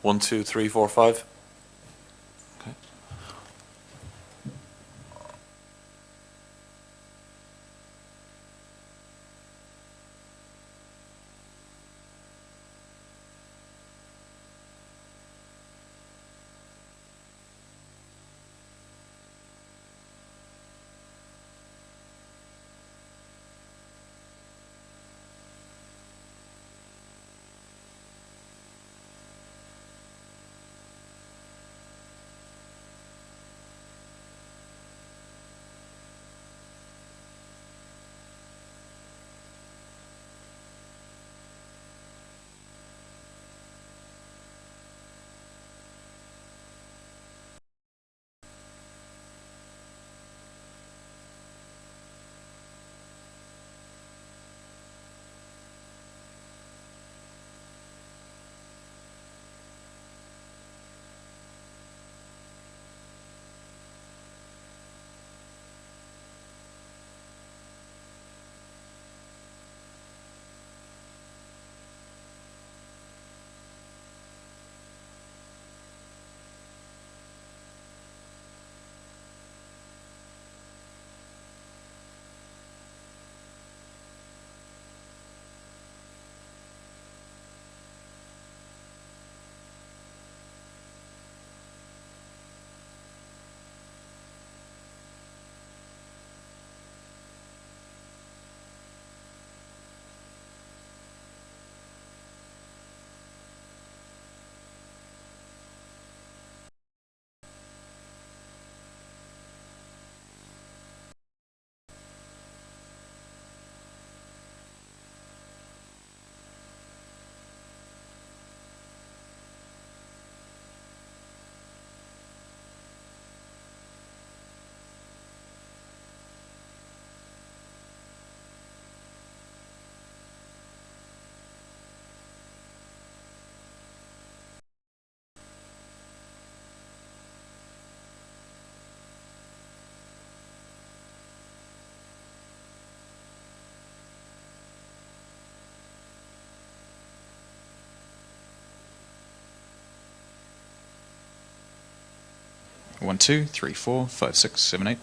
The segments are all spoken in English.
1, 2, 3, 4, 5. Okay. One, 2, 3, 4, 5, 6, 7, 8.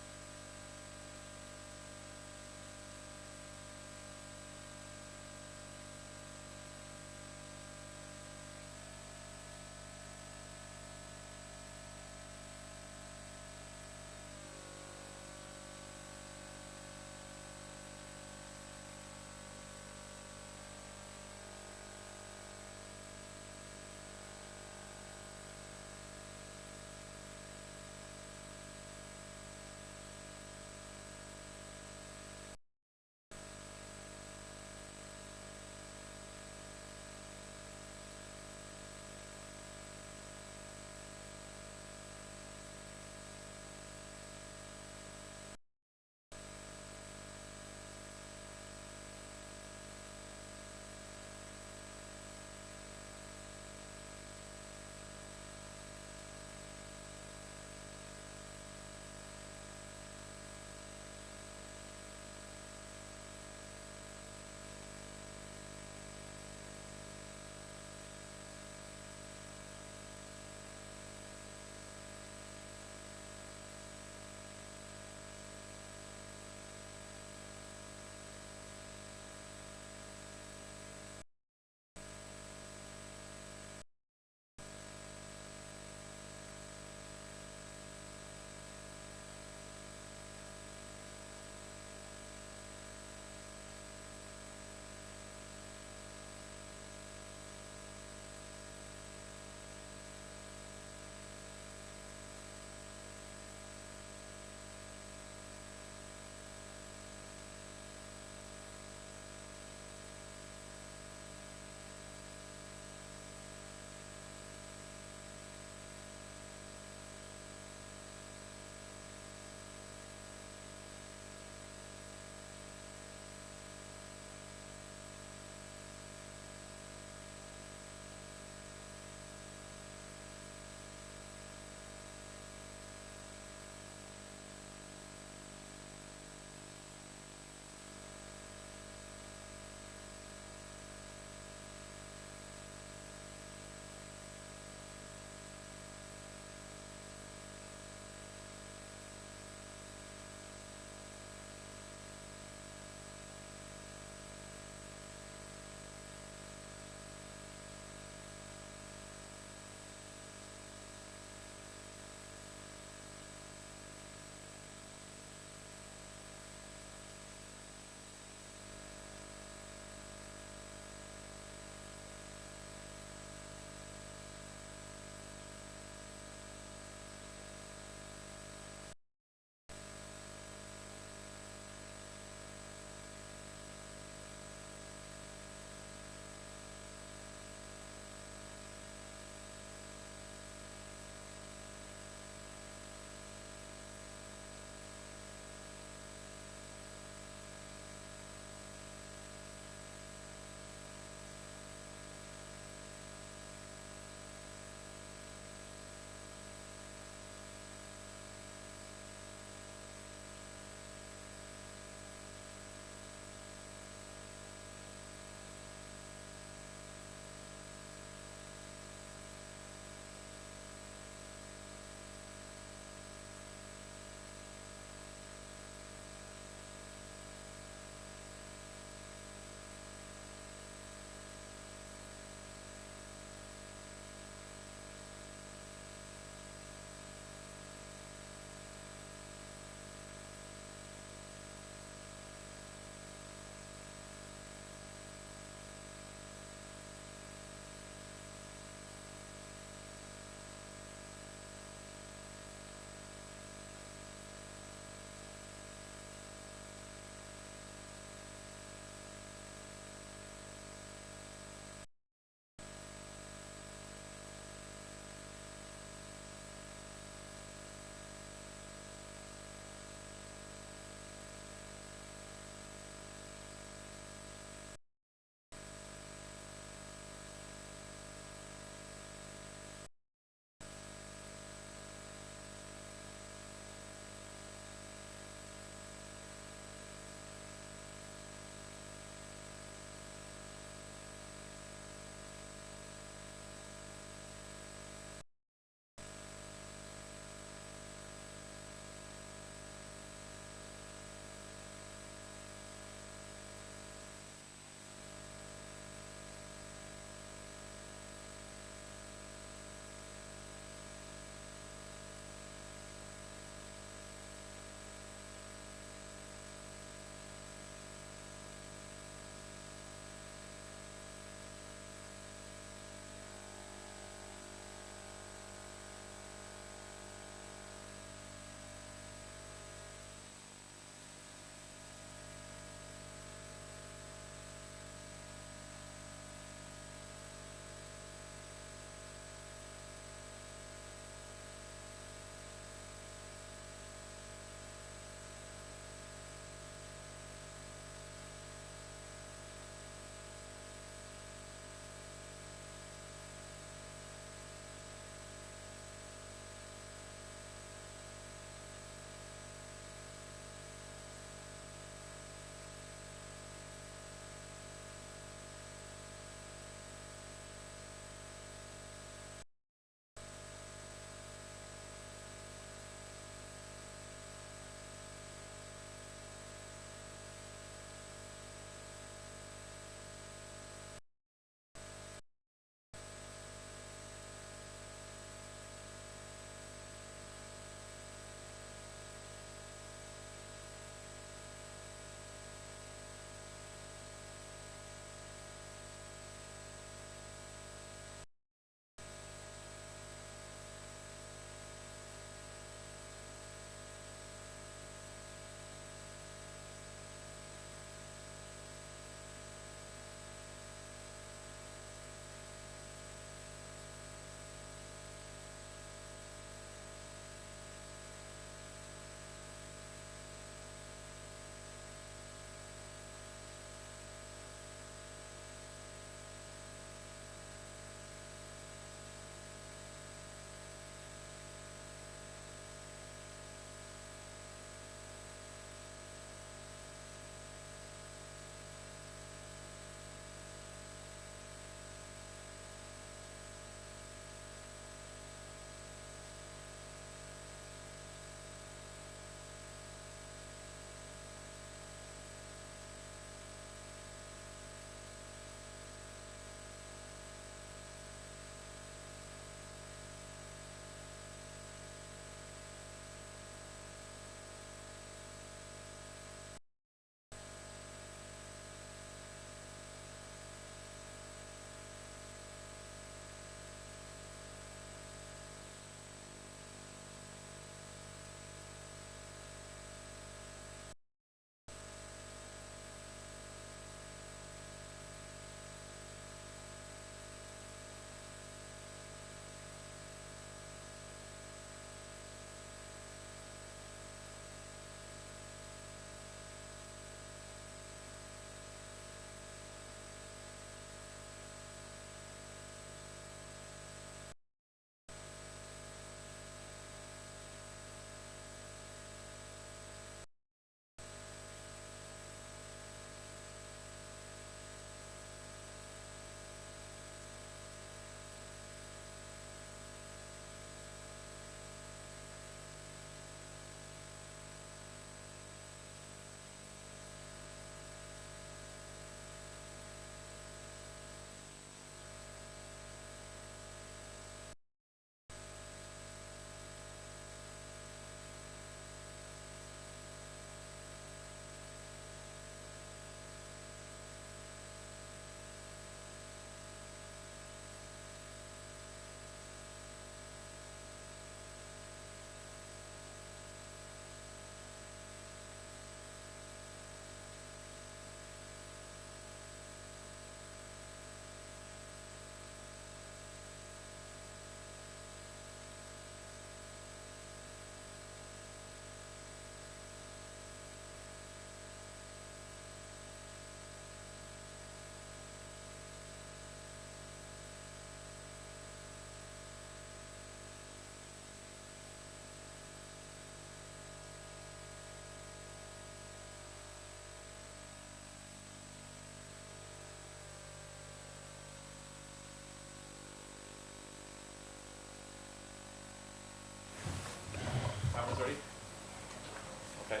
Okay.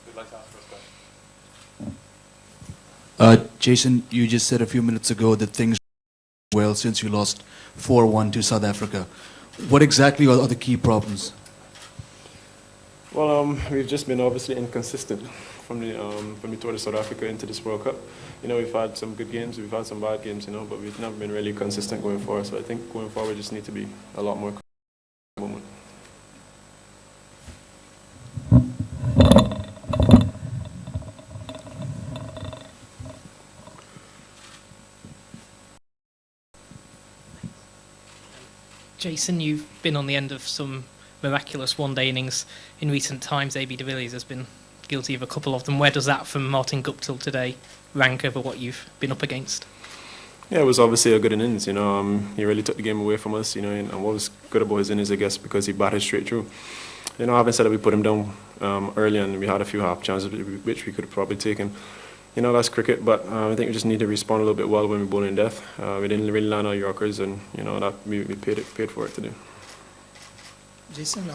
Who'd like to ask first question? Jason, you just said a few minutes ago that things are well since you lost 4-1 to South Africa. What exactly are the key problems? Well, we've just been obviously inconsistent from the tour to South Africa into this World Cup. You know, we've had some good games, we've had some bad games, you know, but we've never been really consistent going forward. So I think going forward, we just need to be a lot more consistent at the moment. Jason, you've been on the end of some miraculous one-day innings in recent times. AB de Villiers has been guilty of a couple of them. Where does that from Martin Guptill today rank over what you've been up against? Yeah, it was obviously a good innings. You know, he really took the game away from us. You know, and what was good about his innings, I guess, because he batted straight through. You know, having said that, we put him down early, and we had a few half chances which we could have probably taken. You know, that's cricket, but I think we just need to respond a little bit well when we bowl in death. We didn't really land our Yorkers, and you know that we paid for it today. Jason,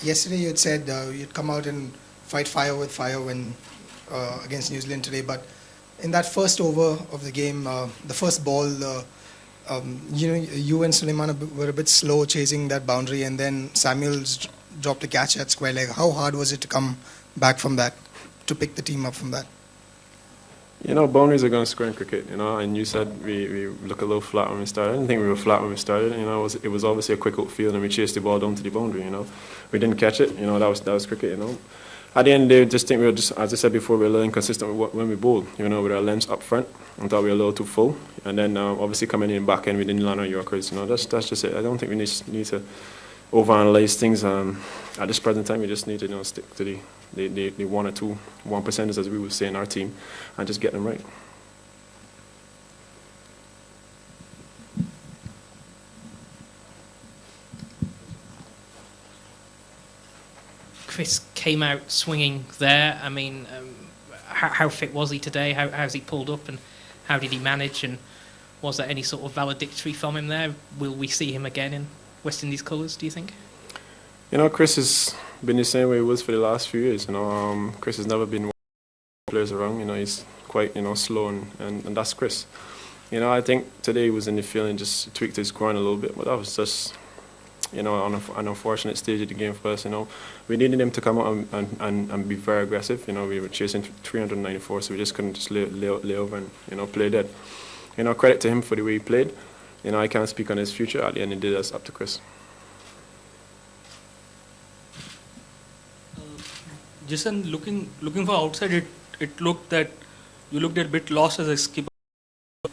yesterday you had said you'd come out and fight fire with fire when against New Zealand today, but in that first over of the game, the first ball, you and Suleiman were a bit slow chasing that boundary, and then Samuels dropped a catch at square leg. How hard was it to come back from that, to pick the team up from that? You know, boundaries are going to score in cricket, you know, and you said we look a little flat when we started. I didn't think we were flat when we started, you know, it was obviously a quick outfield and we chased the ball down to the boundary, you know. We didn't catch it, you know, that was cricket, you know. At the end of the day, I just think we were just, as I said before, we were a little inconsistent when we bowled, you know, with our lengths up front. I thought we were a little too full, and then obviously coming in back end, we didn't land our Yorkers, you know, that's just it. I don't think we need to overanalyze things. At this present time, we just need to, you know, stick to the 1 or 2 1%ers, as we would say in our team, and just get them right. Chris came out swinging there. I mean, how fit was he today? How's he pulled up, and how did he manage? And was there any sort of valedictory from him there? Will we see him again in West Indies colours, do you think? You know, Chris has been the same way he was for the last few years. You know, Chris has never been one of the players around. You know, he's quite, you know, slow, and that's Chris. You know, I think today he was in the field and just tweaked his groin a little bit, but that was just, you know, an unfortunate stage of the game for us. You know, we needed him to come out and be very aggressive. You know, we were chasing 394, so we just couldn't just lay over and, you know, play dead. You know, credit to him for the way he played. You know, I can't speak on his future. At the end of the day, that's up to Chris. Jason, looking from outside, it looked that you looked a bit lost as a skipper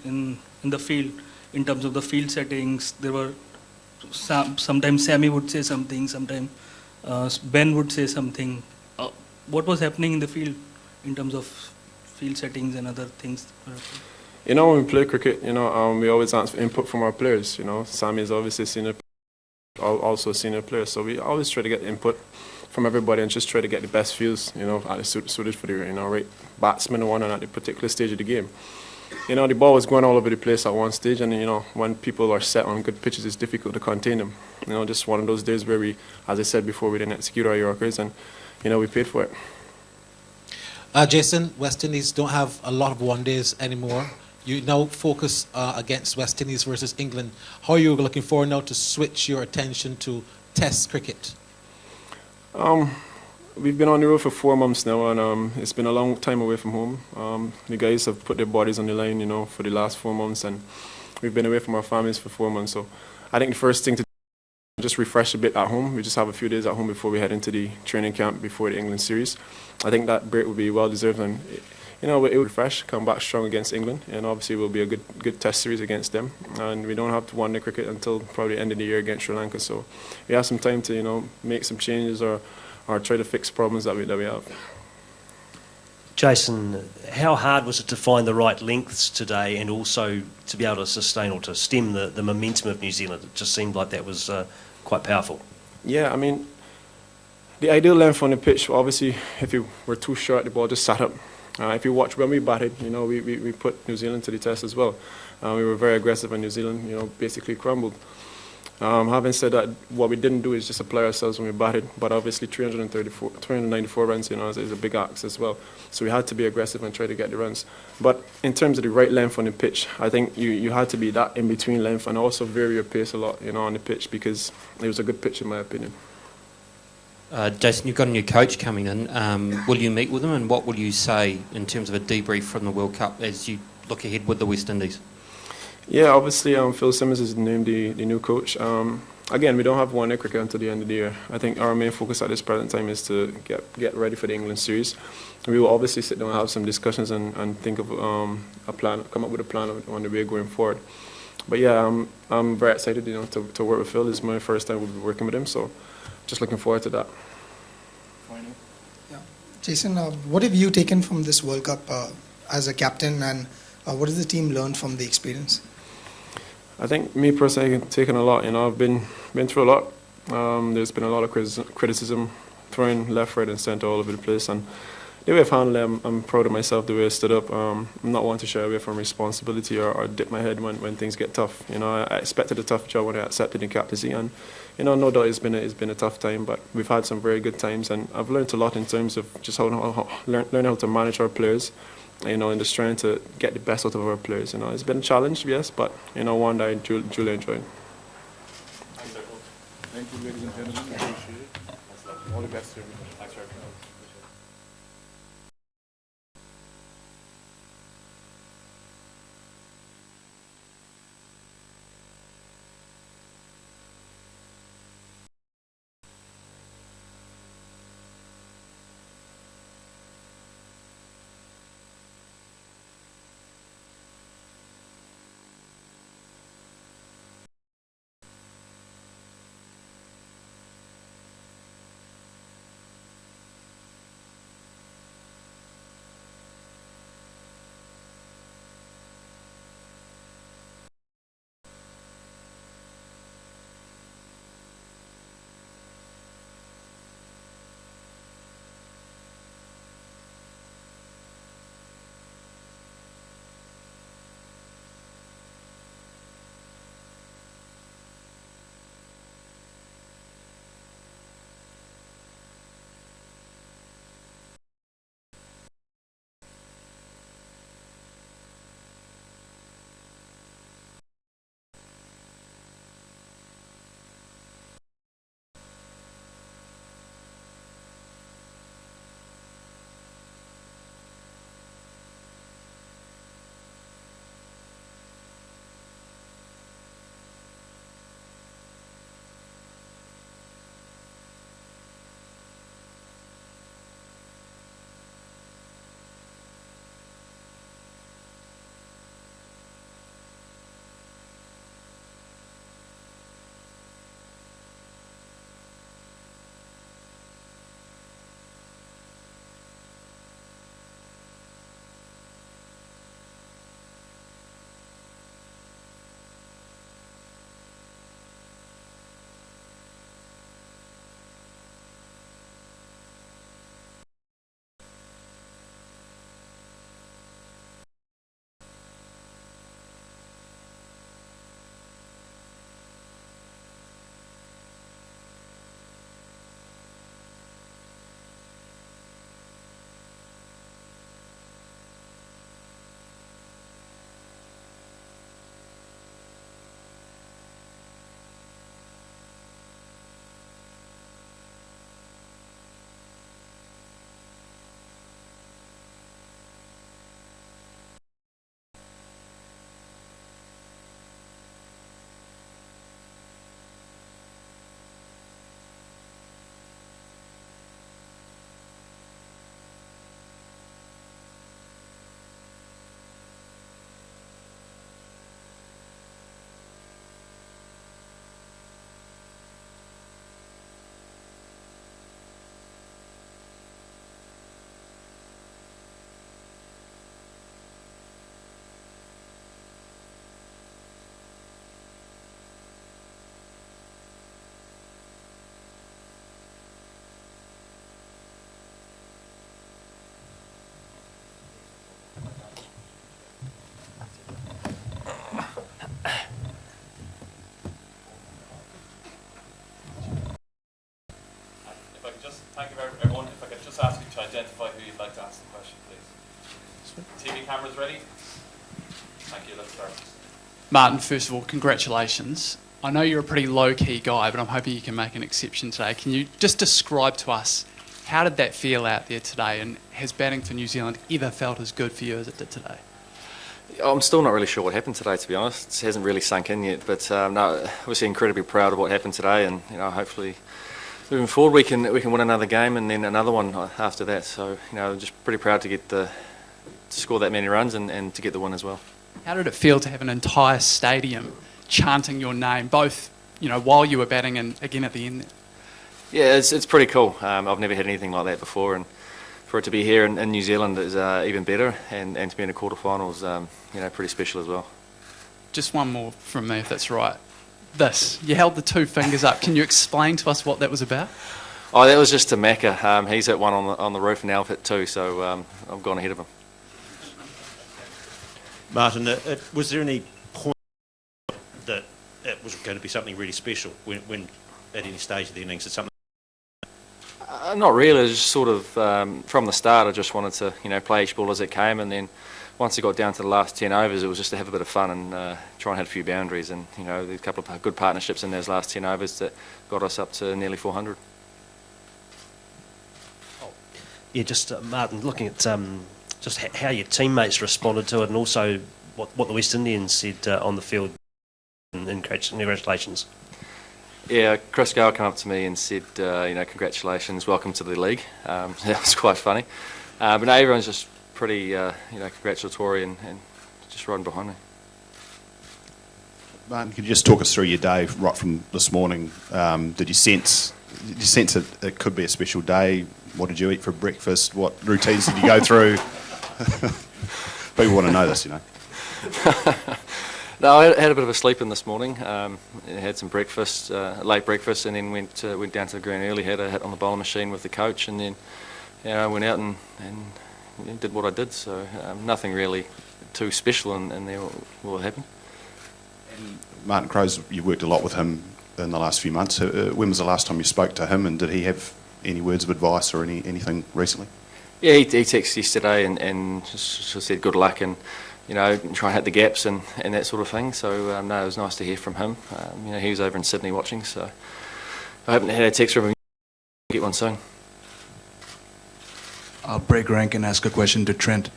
in the field in terms of the field settings. There were sometimes Sammy would say something, sometimes Ben would say something. What was happening in the field in terms of field settings and other things? You know, when we play cricket, you know, we always ask for input from our players. You know, Sammy is obviously also a senior player, so we always try to get input from everybody and just try to get the best fields, you know, suited for the, you know, right batsman and at the particular stage of the game. You know, the ball was going all over the place at one stage, and, you know, when people are set on good pitches, it's difficult to contain them. You know, just one of those days where we, as I said before, we didn't execute our Yorkers, and, you know, we paid for it. Jason, West Indies don't have a lot of one-days anymore. You now focus against West Indies versus England. How are you looking forward now to switch your attention to Test cricket? We've been on the road for 4 months now, and it's been a long time away from home. The guys have put their bodies on the line, you know, for the last 4 months, and we've been away from our families for 4 months. So I think the first thing to do is just refresh a bit at home. We just have a few days at home before we head into the training camp before the England series. I think that break will be well deserved, and, you know, it will refresh, come back strong against England, and obviously it will be a good test series against them. And we don't have to one-day cricket until probably the end of the year against Sri Lanka. So we have some time to, you know, make some changes or try to fix problems that we have. Jason, how hard was it to find the right lengths today, and also to be able to sustain or to stem the momentum of New Zealand? It just seemed like that was quite powerful. Yeah, I mean, the ideal length on the pitch, obviously, if you were too short, the ball just sat up. If you watch when we batted, you know, we put New Zealand to the test as well. We were very aggressive, and New Zealand, you know, basically crumbled. Having said that, what we didn't do is just apply ourselves when we batted, but obviously 394 runs, is a big ask as well. So we had to be aggressive and try to get the runs. But in terms of the right length on the pitch, I think you had to be that in-between length and also vary your pace a lot, on the pitch, because it was a good pitch in my opinion. Jason, you've got a new coach coming in. Will you meet with him, and what will you say in terms of a debrief from the World Cup as you look ahead with the West Indies? Yeah, obviously Phil Simmons is named the new coach. Again, we don't have one day cricket until the end of the year. I think our main focus at this present time is to get ready for the England series. We will obviously sit down and have some discussions and think of a plan, come up with a plan on the way going forward. But yeah, I'm very excited, to work with Phil. This is my first time we'll be working with him, so just looking forward to that. Yeah. Jason, what have you taken from this World Cup as a captain, and what has the team learned from the experience? I think me personally, I've taken a lot. I've been through a lot. There's been a lot of criticism thrown left, right, and centre all over the place. And the way I've handled it, I'm proud of myself. The way I stood up. I'm not one to shy away from responsibility or dip my head when things get tough. I expected a tough job when I accepted the captaincy, and no doubt it's been a tough time. But we've had some very good times, and I've learned a lot in terms of just learn how to manage our players. And just trying to get the best out of our players. It's been a challenge, yes, but one that I truly enjoyed. Thank you, ladies and gentlemen. Appreciate it. That's lovely. All the best to everybody. Thanks for everything. Thank you, everyone. If I could just ask you to identify who you'd like to ask the question, please. TV cameras ready? Thank you. Let's start. Martin, first of all, congratulations. I know you're a pretty low-key guy, but I'm hoping you can make an exception today. Can you just describe to us, how did that feel out there today, and has batting for New Zealand ever felt as good for you as it did today? I'm still not really sure what happened today, to be honest. It hasn't really sunk in yet, but no, obviously incredibly proud of what happened today, and hopefully moving forward we can win another game and then another one after that. So just pretty proud to score that many runs and to get the win as well. How did it feel to have an entire stadium chanting your name, both while you were batting and again at the end there? Yeah, it's pretty cool. I've never had anything like that before, and for it to be here in New Zealand is even better, and to be in the quarterfinals, pretty special as well. Just one more from me, if that's right. You held the two fingers up. Can you explain to us what that was about? Oh, that was just to Macca. He's hit one on the roof, and now I've hit two, so I've gone ahead of him. Martin, was there any point that it was going to be something really special when at any stage of the innings, something? Not really. It was just sort of from the start. I just wanted to play each ball as it came, and then once it got down to the last 10 overs, it was just to have a bit of fun and try and hit a few boundaries. And there's a couple of good partnerships in those last 10 overs that got us up to nearly 400. Yeah, just Martin, looking at just how your teammates responded to it, and also what the West Indians said on the field. And congratulations. Yeah, Chris Gale came up to me and said, congratulations, welcome to the league. That was quite funny. But no, everyone's just pretty, congratulatory and just riding behind me. Martin, could you just talk us through your day right from this morning? Did you sense it could be a special day? What did you eat for breakfast? What routines did you go through? People want to know this, No, I had a bit of a sleep in this morning. Had some breakfast, late breakfast, and then went down to the green early. Had a hit on the bowling machine with the coach, and then I went out and did what I did. So nothing really too special in there. What happened? Martin Crowe's, you worked a lot with him in the last few months. When was the last time you spoke to him, and did he have any words of advice or anything recently? Yeah, he texted yesterday and just said good luck and try and hit the gaps and that sort of thing. So no, it was nice to hear from him. He was over in Sydney watching, so I haven't had a text from him. Get one soon. I'll break rank and ask a question to Trent.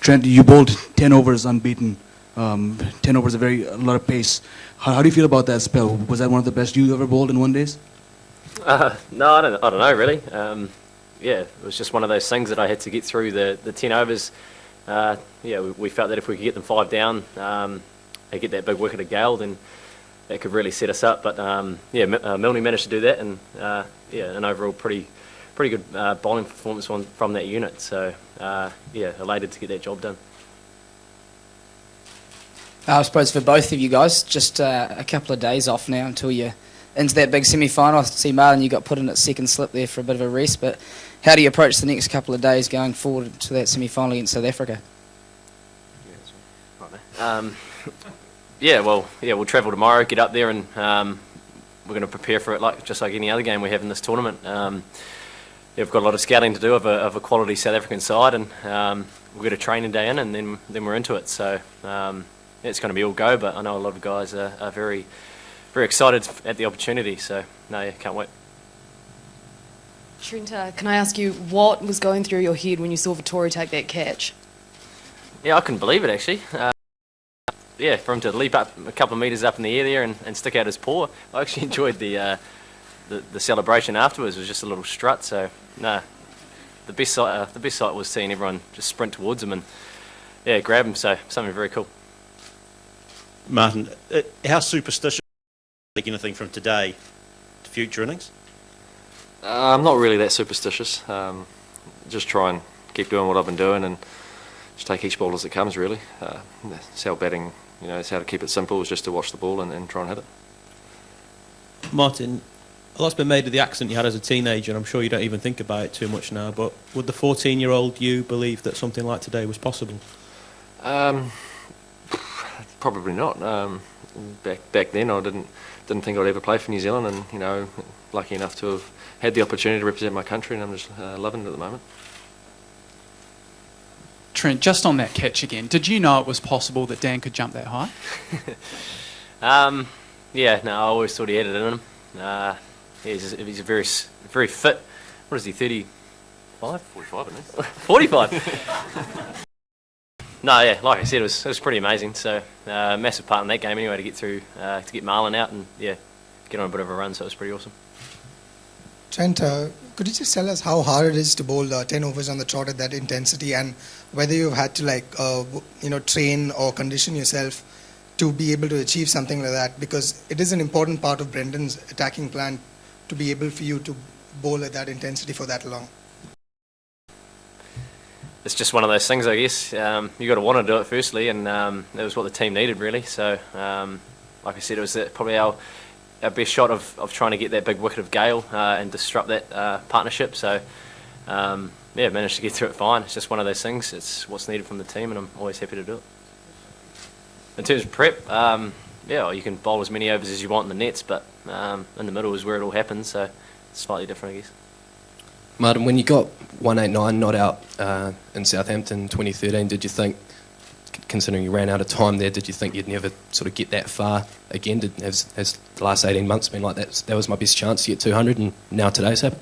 Trent, you bowled 10 overs unbeaten. 10 overs, a lot of pace. How do you feel about that spell? Was that one of the best you ever bowled in one days? No, I don't know really. It was just one of those things that I had to get through the 10 overs. We felt that if we could get them 5 down, and get that big wicket of Gale, then that could really set us up. But Milne managed to do that, and an overall pretty good bowling performance from that unit. So elated to get that job done. I suppose for both of you guys, just a couple of days off now until you're into that big semi-final. I see, Martin, you got put in at second slip there for a bit of a rest, but how do you approach the next couple of days going forward to that semi-final against South Africa? We'll travel tomorrow, get up there, and we're going to prepare for it just like any other game we have in this tournament. We've got a lot of scouting to do of a quality South African side, and we've got a training day in, and then we're into it. So it's going to be all go, but I know a lot of guys are very, very excited at the opportunity. So can't wait. Trent, can I ask you what was going through your head when you saw Vittori take that catch? Yeah, I couldn't believe it actually. For him to leap up a couple of metres up in the air there and stick out his paw, I actually enjoyed the celebration afterwards. It was just a little strut. So the best sight was seeing everyone just sprint towards him and grab him. So something very cool. Martin, how superstitious take anything from today to future innings? I'm not really that superstitious. Just try and keep doing what I've been doing and just take each ball as it comes, really. It's how batting, it's how to keep it simple, is just to watch the ball and try and hit it. Martin, a lot's been made of the accident you had as a teenager, and I'm sure you don't even think about it too much now, but would the 14-year-old you believe that something like today was possible? Probably not. Back then I didn't think I'd ever play for New Zealand, and lucky enough to have had the opportunity to represent my country, and I'm just loving it at the moment. Trent, just on that catch again, did you know it was possible that Dan could jump that high? Yeah, no, I always thought he had it in him. He's a very fit. What is he, 35? 45, isn't he? 45. No, yeah, like I said, it was pretty amazing. So massive part in that game anyway to get through, to get Marlon out and yeah, get on a bit of a run. So it was pretty awesome. Trent, could you just tell us how hard it is to bowl 10 overs on the trot at that intensity, and whether you've had to train or condition yourself to be able to achieve something like that, because it is an important part of Brendan's attacking plan to be able for you to bowl at that intensity for that long? It's just one of those things, I guess. You got to want to do it firstly, and that was what the team needed really. So, like I said, it was probably our best shot of trying to get that big wicket of Gale and disrupt that partnership. So, yeah, managed to get through it fine. It's just one of those things. It's what's needed from the team, and I'm always happy to do it. In terms of prep, yeah, well, you can bowl as many overs as you want in the nets, but in the middle is where it all happens. So, it's slightly different, I guess. Martin, when you got 189 not out in Southampton 2013, did you think, considering you ran out of time there, did you think you'd never sort of get that far again? Has the last 18 months been like that? That was my best chance to get 200, and now today's happened?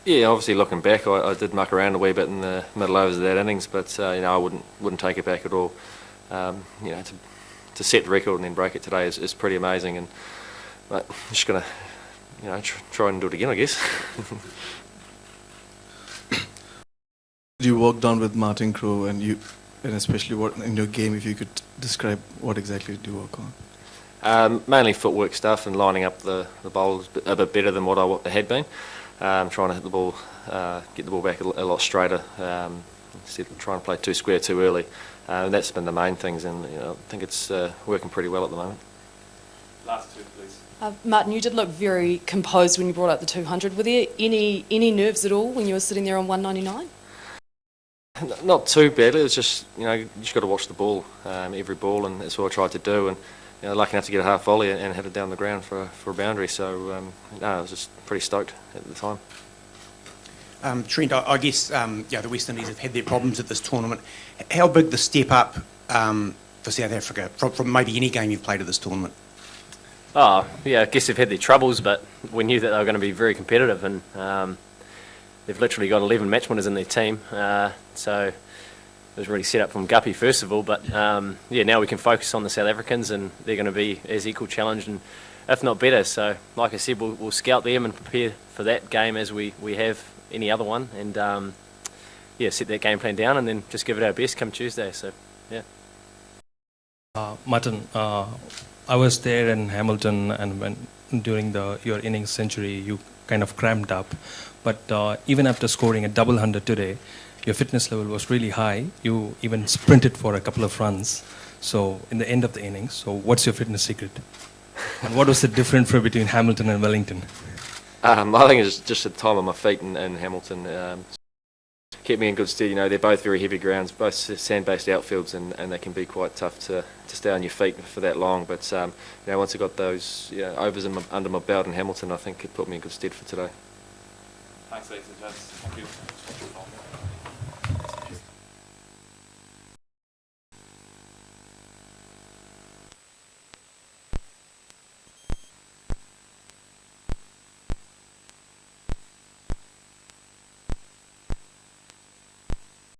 Yeah, obviously looking back, I did muck around a wee bit in the middle overs of that innings, but I wouldn't take it back at all. To set the record and then break it today is pretty amazing, and I'm just gonna try and do it again, I guess. You worked on with Martin Crowe, and especially what in your game, if you could describe what exactly did you work on? Mainly footwork stuff and lining up the bowls a bit better than what I had been. Trying to hit the ball, get the ball back a lot straighter, instead of trying to play too square too early. And that's been the main things, and I think it's working pretty well at the moment. Last two, please. Martin, you did look very composed when you brought out the 200. Were there any nerves at all when you were sitting there on 199? Not too badly. It was just you just got to watch the ball, every ball, and that's what I tried to do. And lucky enough to get a half volley and hit it down the ground for a boundary. So I was just pretty stoked at the time. Trent, I guess the West Indies have had their problems at this tournament. How big the step up for South Africa from maybe any game you've played at this tournament? Oh, yeah, I guess they've had their troubles, but we knew that they were going to be very competitive, and they've literally got 11 match winners in their team. So it was really set up from Guppy first of all, but now we can focus on the South Africans, and they're going to be as equal challenged, and if not better. So like I said, we'll scout them and prepare for that game as we have any other one, and set that game plan down, and then just give it our best come Tuesday. So yeah. Martin, I was there in Hamilton, and when during your innings century, you kind of cramped up. But even after scoring a double 100 today, your fitness level was really high. You even sprinted for a couple of runs. So in the end of the innings, so what's your fitness secret? And what was the difference between Hamilton and Wellington? I think it's just the time on my feet in Hamilton. Kept me in good stead. They're both very heavy grounds, both sand-based outfields, and they can be quite tough to stay on your feet for that long. But once I got those overs under my belt in Hamilton, I think it put me in good stead for today. Thanks, ladies and gents. Thank you.